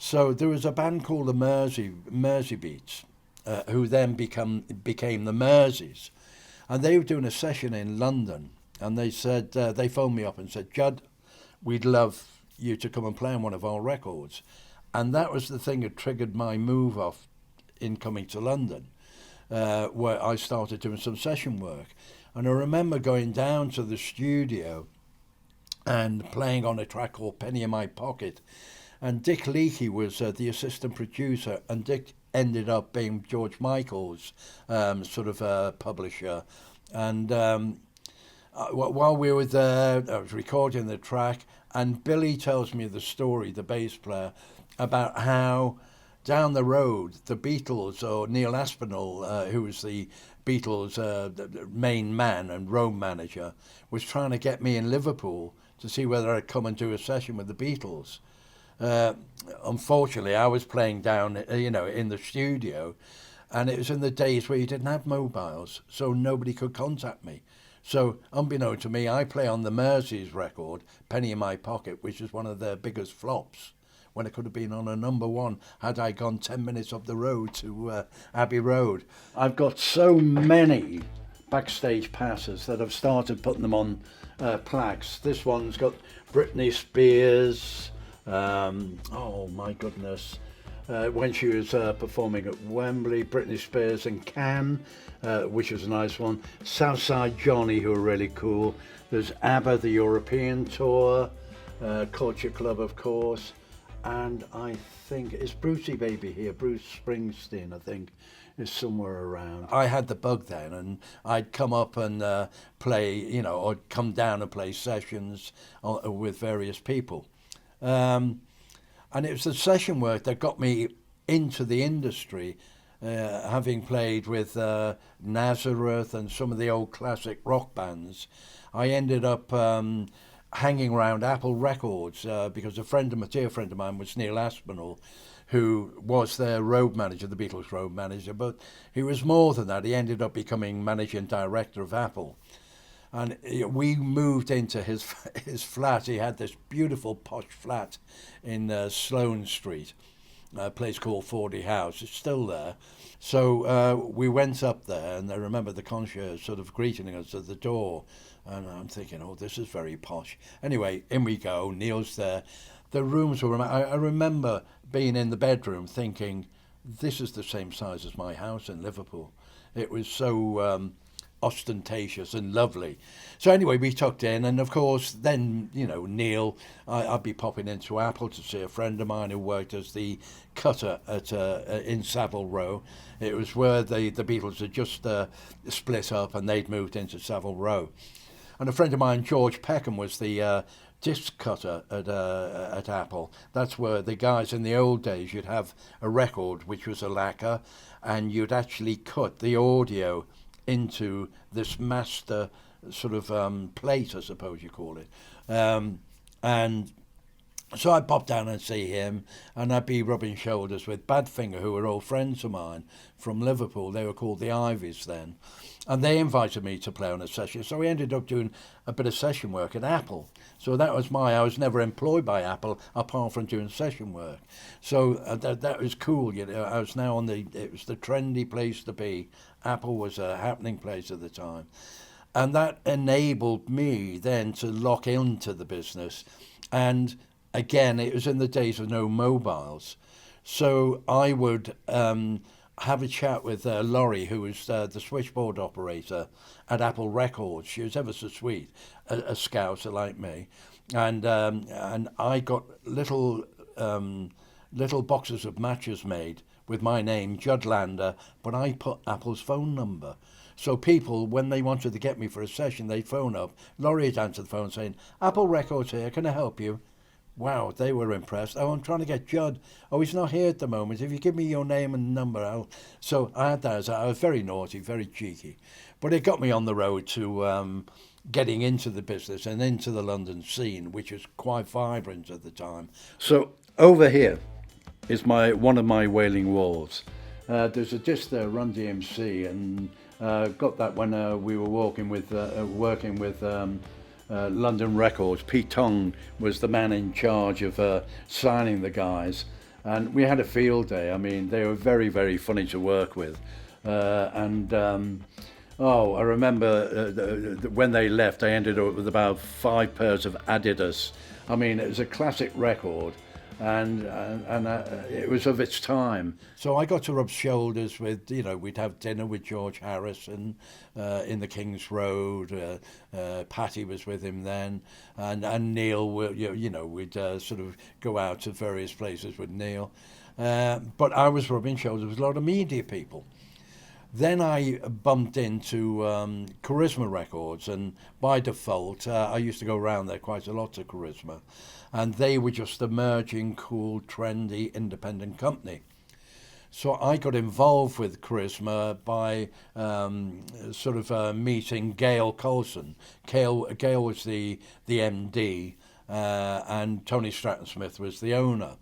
So there was a band called the Mersey Beats, who then became the Merseys, and they were doing a session in London, and they said they phoned me up and said, Judd, we'd love you to come and play on one of our records, and that was the thing that triggered my move off in coming to London, where I started doing some session work, and I remember going down to the studio and playing on a track called Penny in My Pocket. And Dick Leakey was the assistant producer, and Dick ended up being George Michael's sort of publisher. And while we were there, I was recording the track, and Billy tells me the story, the bass player, about how down the road the Beatles, or Neil Aspinall, who was the Beatles' the main man and road manager, was trying to get me in Liverpool to see whether I'd come and do a session with the Beatles. Uh, Unfortunately, I was playing down, in the studio, and it was in the days where you didn't have mobiles, so nobody could contact me. So, unbeknown to me, I play on the Merseys record, Penny in My Pocket, which is one of their biggest flops, when it could have been on a number one had I gone 10 minutes up the road to Abbey Road. I've got so many backstage passes that I've started putting them on plaques. This one's got Britney Spears. Oh my goodness. When she was performing at Wembley, Britney Spears and Cannes, which was a nice one. Southside Johnny, who are really cool. There's ABBA, the European tour, Culture Club, of course. And I think, is Brucey Baby here? Bruce Springsteen, I think, is somewhere around. I had the bug then, and I'd come up and play, or come down and play sessions with various people. And it was the session work that got me into the industry, having played with Nazareth and some of the old classic rock bands. I ended up hanging around Apple Records because a dear friend of mine was Neil Aspinall, who was their road manager, the Beatles' road manager, but he was more than that. He ended up becoming managing director of Apple. And we moved into his flat. He had this beautiful posh flat in Sloane Street, a place called Fordy House. It's still there. So we went up there, and I remember the concierge sort of greeting us at the door. And I'm thinking, oh, this is very posh. Anyway, in we go. Neil's there. The rooms were... I remember being in the bedroom thinking, this is the same size as my house in Liverpool. It was so... ostentatious and lovely. So anyway, we tucked in, and of course then, Neil, I'd be popping into Apple to see a friend of mine who worked as the cutter at in Savile Row. It was where the Beatles had just split up, and they'd moved into Savile Row. And a friend of mine, George Peckham, was the disc cutter at Apple. That's where the guys in the old days, you'd have a record which was a lacquer, and you'd actually cut the audio into this master sort of plate, I suppose you call it. And so I'd pop down and see him, and I'd be rubbing shoulders with Badfinger, who were old friends of mine from Liverpool. They were called the Ivies then. And they invited me to play on a session. So we ended up doing a bit of session work at Apple. So that was I was never employed by Apple apart from doing session work. So that was cool. I was now it was the trendy place to be. Apple was a happening place at the time. And that enabled me then to lock into the business. And again, it was in the days of no mobiles. So I would have a chat with Laurie, who was the switchboard operator at Apple Records. She was ever so sweet, a Scouser like me. And I got little boxes of matches made with my name, Judd Lander, but I put Apple's phone number. So people, when they wanted to get me for a session, they'd phone up. Laurie would answer the phone saying, Apple Records here, can I help you? Wow, they were impressed. Oh, I'm trying to get Judd. Oh, he's not here at the moment. If you give me your name and number, I'll... So I had that. I was very naughty, very cheeky. But it got me on the road to getting into the business and into the London scene, which was quite vibrant at the time. So over here is one of my Wailing Walls. There's a disc there, Run DMC, and got that when we were working with London Records. Pete Tong was the man in charge of signing the guys, and we had a field day. I mean, they were very, very funny to work with. Oh, I remember when they left, I ended up with about 5 pairs of Adidas. I mean, it was a classic record, and it was of its time. So I got to rub shoulders with, we'd have dinner with George Harrison in the King's Road. Patty was with him then, and Neil. We'd sort of go out to various places with Neil. But I was rubbing shoulders with a lot of media people. Then I bumped into Charisma Records, and by default, I used to go around there quite a lot to Charisma, and they were just emerging, cool, trendy, independent company. So I got involved with Charisma by meeting Gail Coulson. Gail was the MD, and Tony Stratton-Smith was the owner.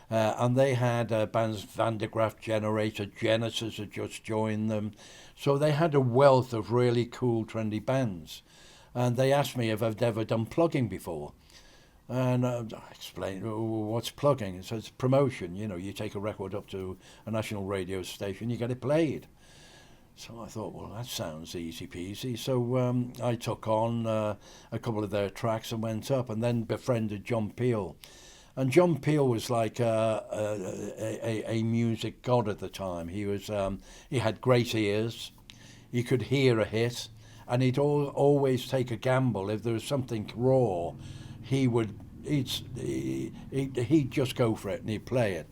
And they had bands Van de Graaff Generator, Genesis had just joined them. So they had a wealth of really cool, trendy bands. And they asked me if I've ever done plugging before. And I explained, what's plugging? So it's promotion. You take a record up to a national radio station, you get it played. So I thought, well, that sounds easy peasy. So I took on a couple of their tracks and went up, and then befriended John Peel. And John Peel was like a music god at the time. He had great ears. He could hear a hit, and he'd always take a gamble. If there was something raw, he'd just go for it and he'd play it.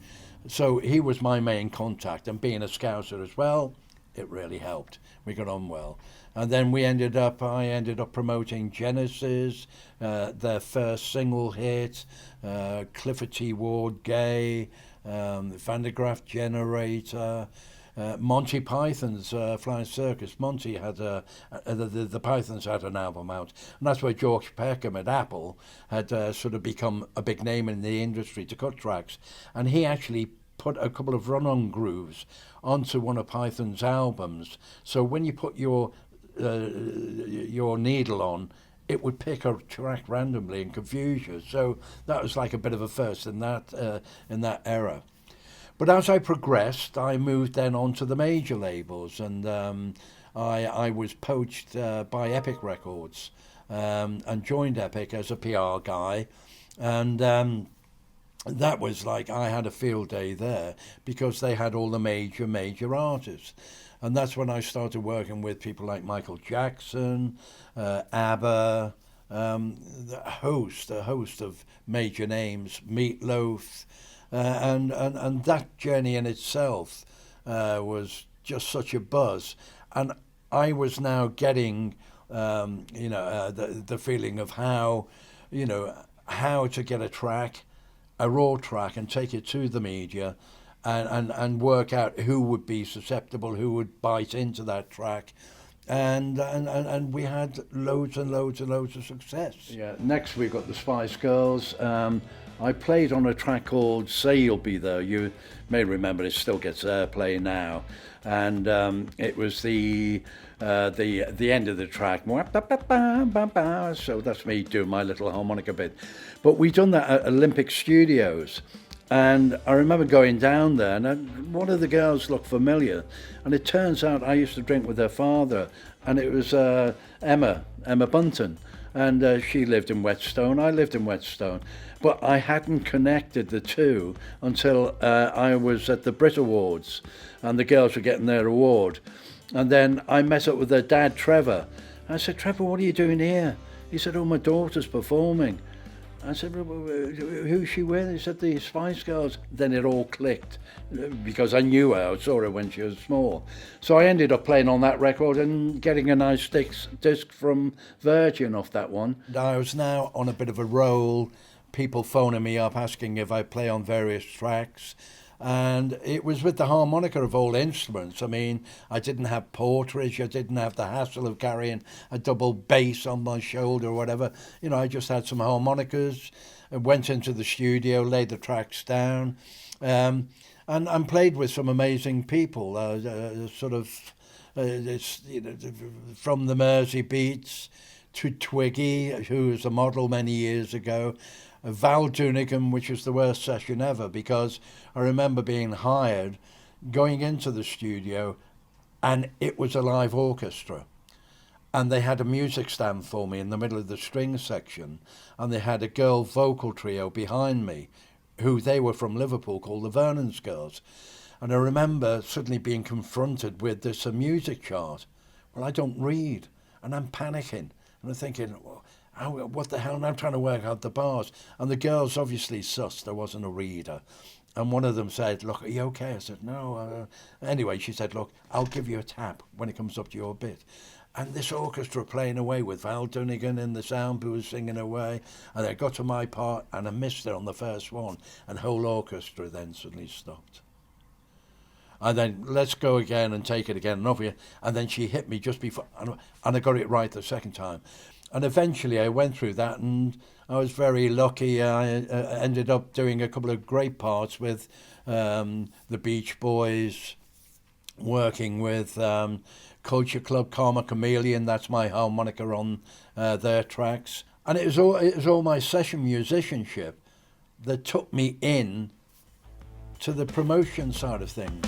So he was my main contact, and being a Scouser as well, it really helped. We got on well. And then I ended up promoting Genesis, their first single hit, Clifford T. Ward, Gay, Van de Graaff Generator, Monty Python's Flying Circus. Monty had the Pythons had an album out, and that's where George Peckham at Apple had sort of become a big name in the industry to cut tracks, and he actually put a couple of run-on grooves onto one of Python's albums. So when you put your needle on, it would pick a track randomly and confuse you. So that was like a bit of a first in that era. But as I progressed, I moved then on to the major labels, and I was poached by Epic Records and joined Epic as a PR guy, and that was like, I had a field day there because they had all the major artists. And that's when I started working with people like Michael Jackson, ABBA, a host of major names, Meatloaf, and that journey in itself was just such a buzz. And I was now getting, the feeling of how to get a raw track, and take it to the media, and work out who would be susceptible, who would bite into that track, and we had loads and loads of success. Yeah. Next we got the Spice Girls. I played on a track called "Say You'll Be There." You may remember it still gets airplay now, and it was the end of the track. So that's me doing my little harmonica bit. But we done that at Olympic Studios. And I remember going down there, and one of the girls looked familiar. And it turns out I used to drink with her father, and it was Emma Bunton. And she lived in Whetstone, I lived in Whetstone. But I hadn't connected the two until I was at the Brit Awards, and the girls were getting their award. And then I met up with their dad, Trevor. I said, "Trevor, what are you doing here?" He said, "Oh, my daughter's performing." I said, "Well, who's she with?" He said, "The Spice Girls." Then it all clicked, because I knew her, I saw her when she was small. So I ended up playing on that record and getting a nice disc from Virgin off that one. I was now on a bit of a roll, people phoning me up asking if I play on various tracks. And it was with the harmonica of all instruments. I mean, I didn't have porterage, I didn't have the hassle of carrying a double bass on my shoulder or whatever. I just had some harmonicas, went into the studio, laid the tracks down, and played with some amazing people, from the Mersey Beats to Twiggy, who was a model many years ago. Val Doonigan, which was the worst session ever, because I remember being hired, going into the studio, and it was a live orchestra. And they had a music stand for me in the middle of the string section, and they had a girl vocal trio behind me, who they were from Liverpool, called the Vernon's Girls. And I remember suddenly being confronted with this music chart. Well, I don't read, and I'm panicking, and I'm thinking, well, what the hell? And I'm trying to work out the bars. And the girls obviously sussed I wasn't a reader. And one of them said, look, are you okay? I said, no. Anyway, she said, look, I'll give you a tap when it comes up to your bit. And this orchestra playing away with Val Doonigan in the sound booth singing away. And I got to my part and I missed it on the first one. And the whole orchestra then suddenly stopped. And then, let's go again and take it again. And over here. And then she hit me just before, and I got it right the second time. And eventually I went through that, and I was very lucky. I ended up doing a couple of great parts with the Beach Boys, working with Culture Club, Karma Chameleon. That's my harmonica on their tracks. And it was all my session musicianship that took me in to the promotion side of things.